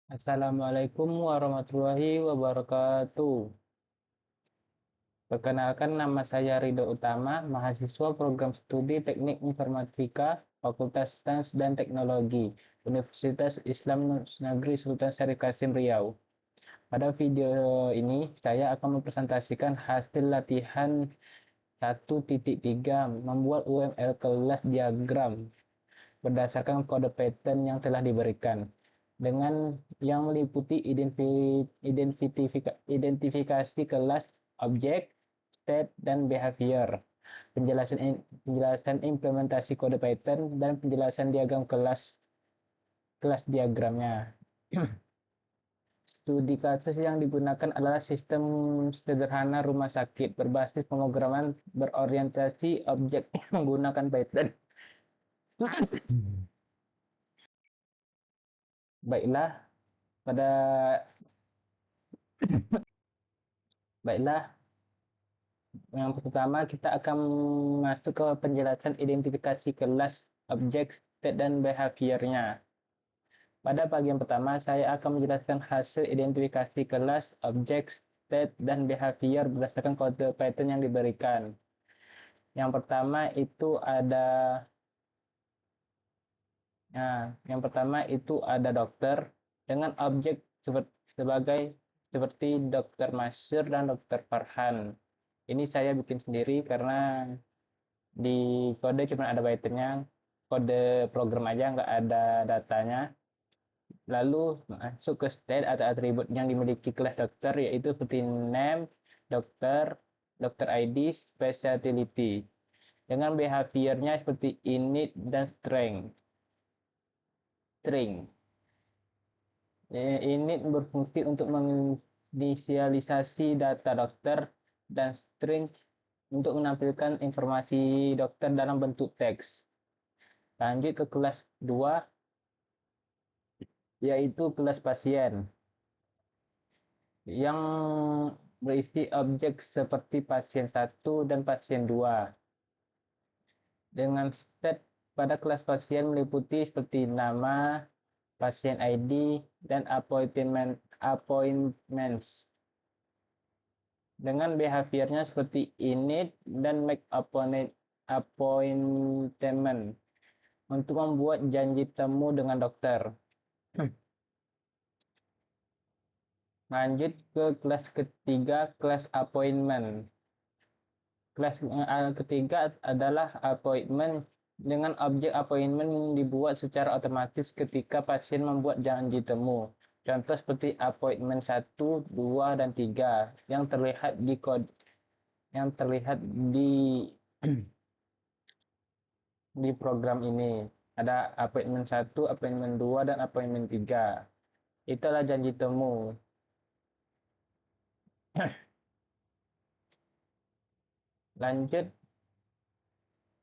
Assalamualaikum warahmatullahi wabarakatuh. Perkenalkan, nama saya Ridho Utama, mahasiswa program studi Teknik Informatika, Fakultas Sains dan Teknologi, Universitas Islam Negeri Sultan Syarif Kasim Riau. Pada video ini, saya akan mempresentasikan hasil latihan 1.3 membuat UML kelas diagram berdasarkan kode pattern yang telah diberikan, dengan yang meliputi identifikasi kelas, objek, state, dan behavior, penjelasan implementasi kode Python, dan penjelasan diagram kelas diagramnya. Studi kasus yang digunakan adalah sistem sederhana rumah sakit berbasis pemrograman berorientasi objek menggunakan Python. Baiklah, pada baiklah yang pertama kita akan masuk ke penjelasan identifikasi kelas, objek, state, dan behaviornya. Pada bagian pertama, saya akan menjelaskan hasil identifikasi kelas, objek, state, dan behavior berdasarkan kode Python yang diberikan. Yang pertama itu ada yang pertama itu ada dokter dengan objek seperti Dokter Masyur dan Dokter Farhan. Ini saya bikin sendiri karena di kode cuma ada byte-nya, kode program aja nggak ada datanya. Lalu masuk ke state atau atribut yang dimiliki kelas dokter, yaitu seperti name, dokter, dokter ID, specialty, dengan behaviornya seperti init dan string. Init berfungsi untuk menginisialisasi data dokter, dan string untuk menampilkan informasi dokter dalam bentuk teks. Lanjut ke kelas 2, yaitu kelas pasien, yang berisi objek seperti pasien 1 dan pasien 2. Dengan state pada kelas pasien meliputi seperti nama, pasien ID, dan appointments. Dengan behaviornya seperti init dan make appointment untuk membuat janji temu dengan dokter. Lanjut ke kelas ketiga, kelas appointment. Kelas ketiga adalah appointment, dengan objek appointment dibuat secara otomatis ketika pasien membuat janji temu. Contoh seperti appointment 1, 2, dan 3 yang terlihat di di program ini. Ada appointment 1, appointment 2, dan appointment 3. Itulah janji temu. Lanjut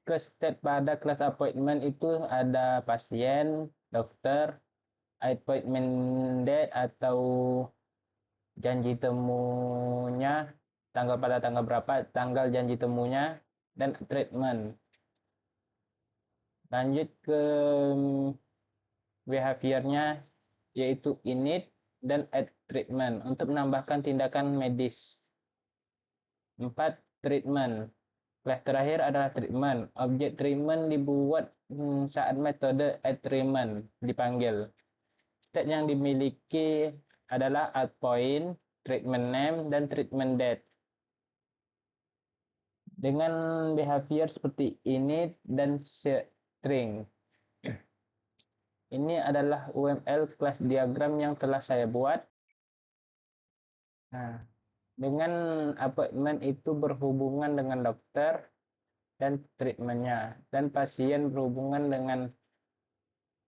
ke step pada kelas appointment, itu ada pasien, dokter, appointment date atau janji temunya, tanggal berapa, tanggal janji temunya, dan treatment. Lanjut ke behaviornya, yaitu init dan add treatment untuk menambahkan tindakan medis. 4. Treatment. Kelas terakhir adalah treatment. Objek treatment dibuat saat metode add treatment dipanggil. State yang dimiliki adalah add point, treatment name, dan treatment date. Dengan behavior seperti init dan string. Ini adalah UML kelas diagram yang telah saya buat. Nah, dengan appointment itu berhubungan dengan dokter dan treatmentnya, dan pasien berhubungan dengan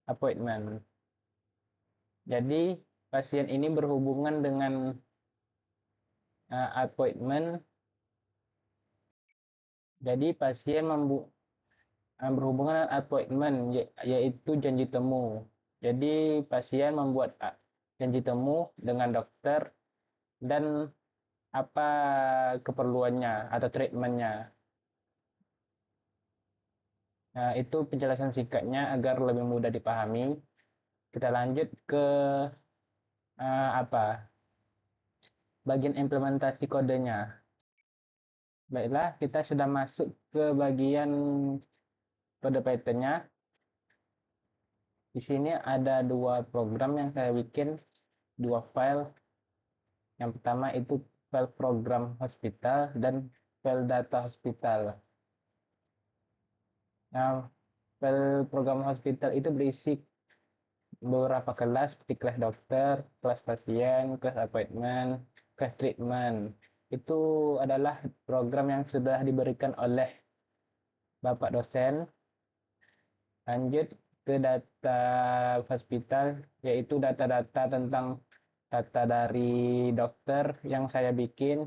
appointment. Jadi pasien ini berhubungan dengan appointment. Jadi pasien berhubungan dengan appointment, yaitu janji temu. Jadi pasien membuat janji temu dengan dokter dan apa keperluannya atau treatmentnya. Nah, itu penjelasan singkatnya agar lebih mudah dipahami. Kita lanjut ke apa bagian implementasi kodenya. Baiklah, kita sudah masuk ke bagian kode Python-nya. Di sini ada dua program yang saya bikin, dua file. Yang pertama itu file program hospital dan file data hospital. Nah, file program hospital itu berisi beberapa kelas seperti kelas dokter, kelas pasien, kelas appointment, kelas treatment. Itu adalah program yang sudah diberikan oleh Bapak dosen. Lanjut ke data hospital, yaitu data-data tentang data dari dokter yang saya bikin,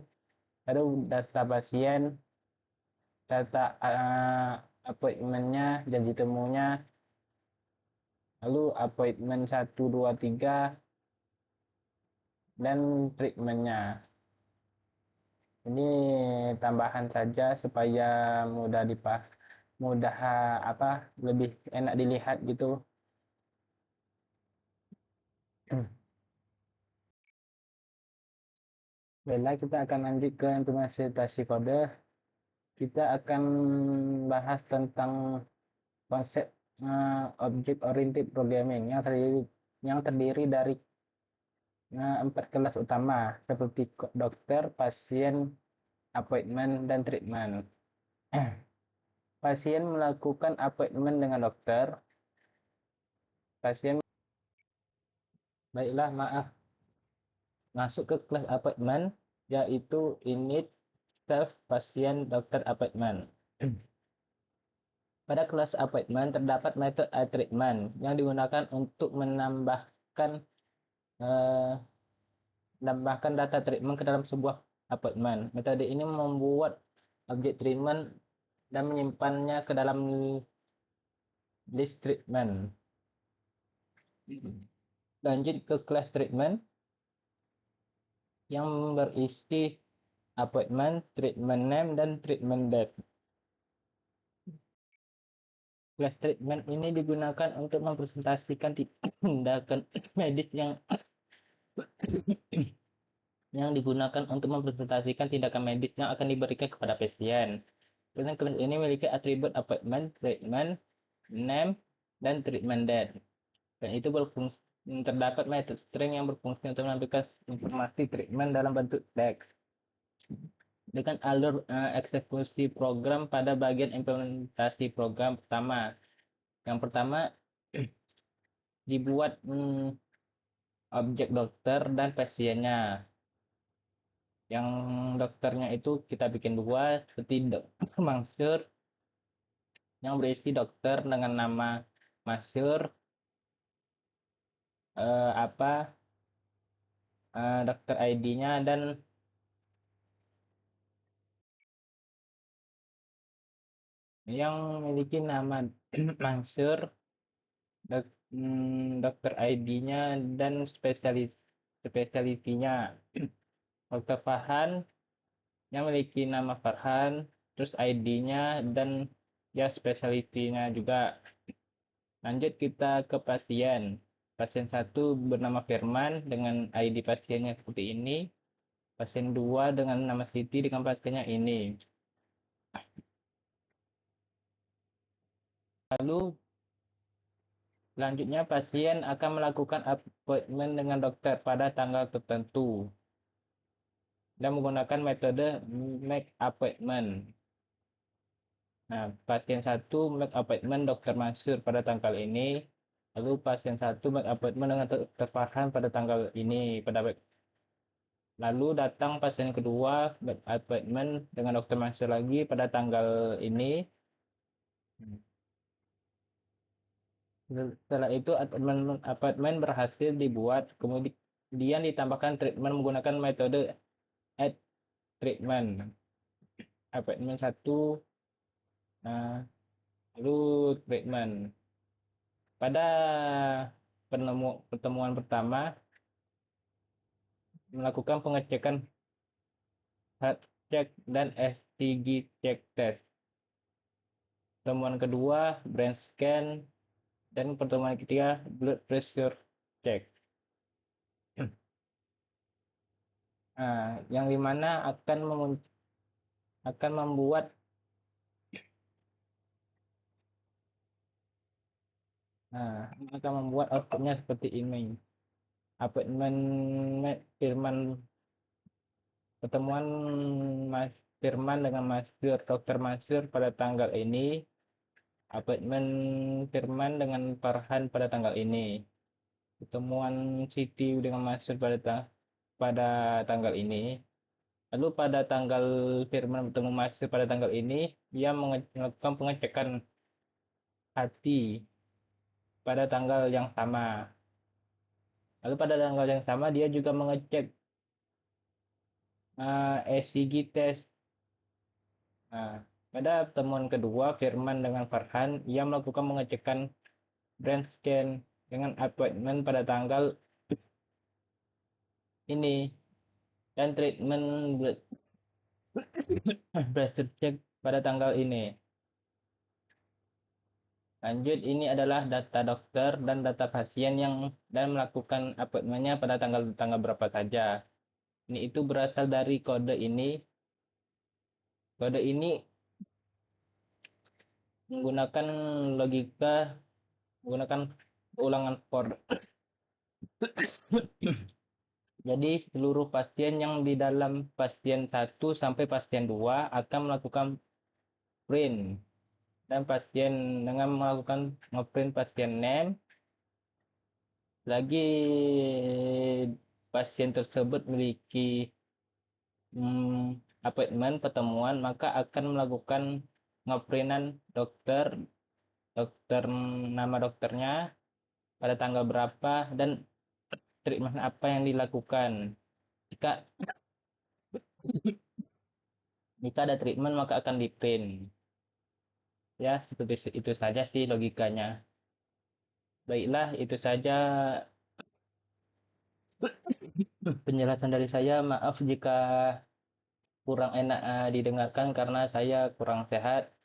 lalu data pasien, data appointment-nya, janji temunya, lalu appointment 1, 2, 3, dan treatment-nya. Ini tambahan saja supaya mudah mudah lebih enak dilihat gitu. Baiklah, kita akan lanjut ke implementasi kode. Kita akan bahas tentang konsep object oriented programming yang terdiri dari 4 kelas utama seperti dokter, pasien, appointment, dan treatment. Pasien melakukan appointment dengan dokter. Pasien, baiklah, maaf, masuk ke kelas appointment, yaitu init, self, pasien, dokter, appointment. Pada kelas appointment terdapat metode treatment yang digunakan untuk eh, menambahkan data treatment ke dalam sebuah appointment. Metode ini membuat objek treatment dan menyimpannya ke dalam list treatment. Lanjut ke kelas treatment yang berisi appointment, treatment name, dan treatment date. Kelas treatment ini digunakan untuk mempresentasikan tindakan medis yang digunakan untuk mempresentasikan tindakan medis yang akan diberikan kepada pasien. Kelas ini memiliki atribut appointment, treatment, name, dan treatment date. Dan itu terdapat metode string yang berfungsi untuk menampilkan informasi treatment dalam bentuk teks. Dengan alur eksekusi program pada bagian implementasi program pertama. Yang pertama, dibuat objek dokter dan pasiennya. Yang dokternya itu kita bikin dua, seperti mansur yang berisi dokter dengan nama masyur, dokter ID-nya, dan yang memiliki nama mansur, dokter ID-nya, dan spesialitinya. Dokter Farhan yang memiliki nama Farhan, terus ID-nya, dan ya spesialitinya juga. Lanjut kita ke pasien. Pasien 1 bernama Firman dengan ID pasiennya seperti ini. Pasien 2 dengan nama Siti dengan pasiennya ini. Lalu selanjutnya pasien akan melakukan appointment dengan dokter pada tanggal tertentu dan menggunakan metode make appointment. Nah, pasien 1 make appointment dokter Mansur pada tanggal ini. Lalu pasien 1 make appointment dengan dokter Farhan pada tanggal ini. Lalu datang pasien kedua make appointment dengan dokter Mansur lagi pada tanggal ini. Setelah itu appointment berhasil dibuat, kemudian ditambahkan treatment menggunakan metode add treatment. Appointment 1, nah, lalu treatment. Pada pertemuan pertama, melakukan pengecekan heart check dan STG check test. Pertemuan kedua, brain scan, dan pertemuan ketiga, blood pressure check. yang dimana akan membuat akan membuat outputnya seperti ini. Appointment Firman pertemuan Mas Firman dengan Dr. Masyur pada tanggal ini. Appointment Firman dengan Farhan pada tanggal ini. Pertemuan Siti dengan Masyur pada tanggal ini. Lalu pada tanggal Firman bertemu Masyur pada tanggal ini, dia melakukan pengecekan hati pada tanggal yang sama. Lalu pada tanggal yang sama dia juga mengecek ECG test. Nah, pada pertemuan kedua Firman dengan Farhan, ia melakukan pengecekan brain scan dengan appointment pada tanggal ini dan treatment blood check pada tanggal ini. Lanjut, ini adalah data dokter dan data pasien dan melakukan appointmentnya pada tanggal berapa saja. Ini itu berasal dari kode ini. Kode ini menggunakan logika, menggunakan ulangan for. Jadi seluruh pasien yang di dalam pasien 1 sampai pasien 2 akan melakukan print. Dan pasien dengan melakukan ngeprint pasien name, lagi pasien tersebut memiliki appointment pertemuan, maka akan melakukan ngeprintan dokter, dokter nama dokternya pada tanggal berapa dan treatment apa yang dilakukan. Jika jika ada treatment maka akan di print. Ya, seperti itu saja sih logikanya. Baiklah, itu saja penjelasan dari saya. Maaf jika kurang enak didengarkan karena saya kurang sehat.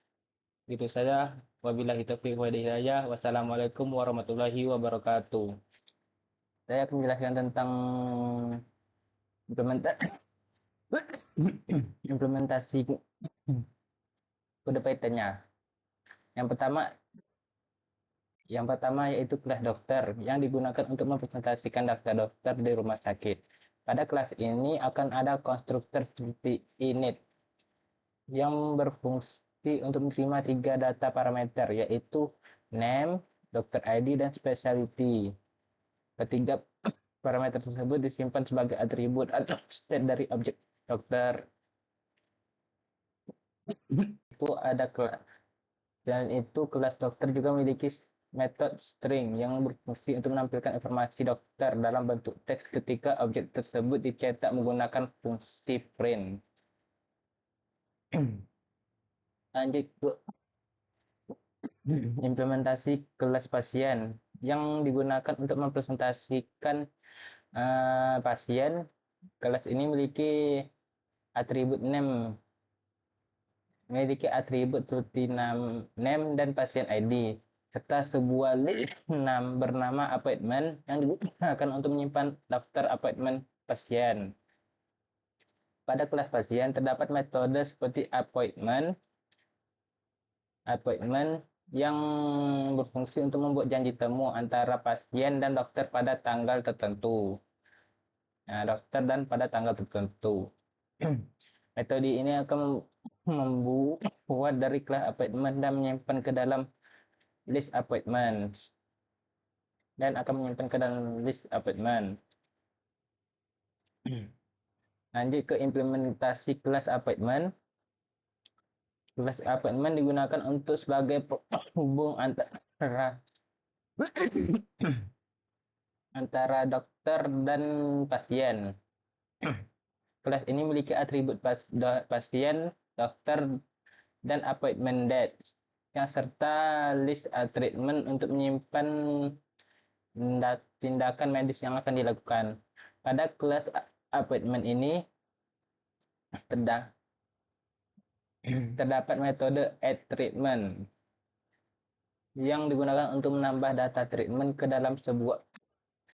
Itu saja. Wabillahi taufiq wal hidayah. Wassalamualaikum warahmatullahi wabarakatuh. Saya akan menjelaskan tentang implementasi implementasi kode Python-nya. Yang pertama, yaitu kelas dokter yang digunakan untuk mempresentasikan daftar dokter di rumah sakit. Pada kelas ini akan ada konstruktor seperti init yang berfungsi untuk menerima 3 data parameter, yaitu name, dokter ID, dan specialty. Ketiga parameter tersebut disimpan sebagai atribut atau state dari objek dokter. Itu ada kelas. Dan itu kelas dokter juga memiliki metode string yang berfungsi untuk menampilkan informasi dokter dalam bentuk teks ketika objek tersebut dicetak menggunakan fungsi print. Lanjut ke implementasi kelas pasien yang digunakan untuk mempresentasikan pasien. Kelas ini memiliki atribut name dan pasien ID serta sebuah list bernama appointment yang digunakan untuk menyimpan daftar appointment pasien. Pada kelas pasien terdapat metode seperti appointment yang berfungsi untuk membuat janji temu antara pasien dan dokter pada tanggal tertentu. Nah, dokter dan pada tanggal tertentu. Metode ini akan membuat dari kelas appointment dan menyimpan ke dalam list appointment. Lanjut ke implementasi kelas appointment. Kelas appointment digunakan untuk sebagai penghubung antara dokter dan pasien. Kelas ini memiliki atribut pasien, dokter, dan appointment date yang serta list treatment untuk menyimpan tindakan medis yang akan dilakukan. Pada kelas appointment ini terdapat metode add treatment yang digunakan untuk menambah data treatment ke dalam sebuah